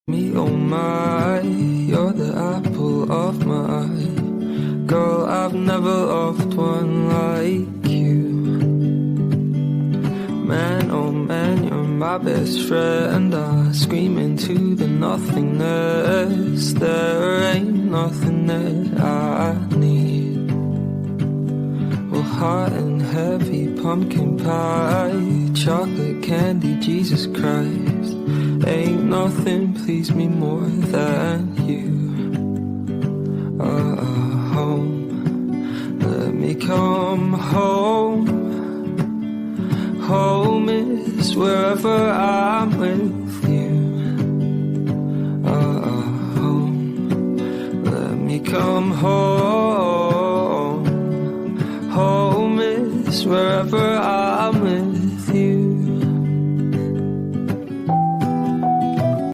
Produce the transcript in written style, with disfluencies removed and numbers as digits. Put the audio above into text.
Me, oh my, you're the apple of my eye. Girl, I've never loved one like you. Man, oh man, you're my best friend. I scream into the nothingness. There ain't nothing that I need. Well, hot and heavy pumpkin pie, chocolate candy, Jesus Christ. Ain't nothing please me more than you. Home, let me come home. Home is wherever I'm with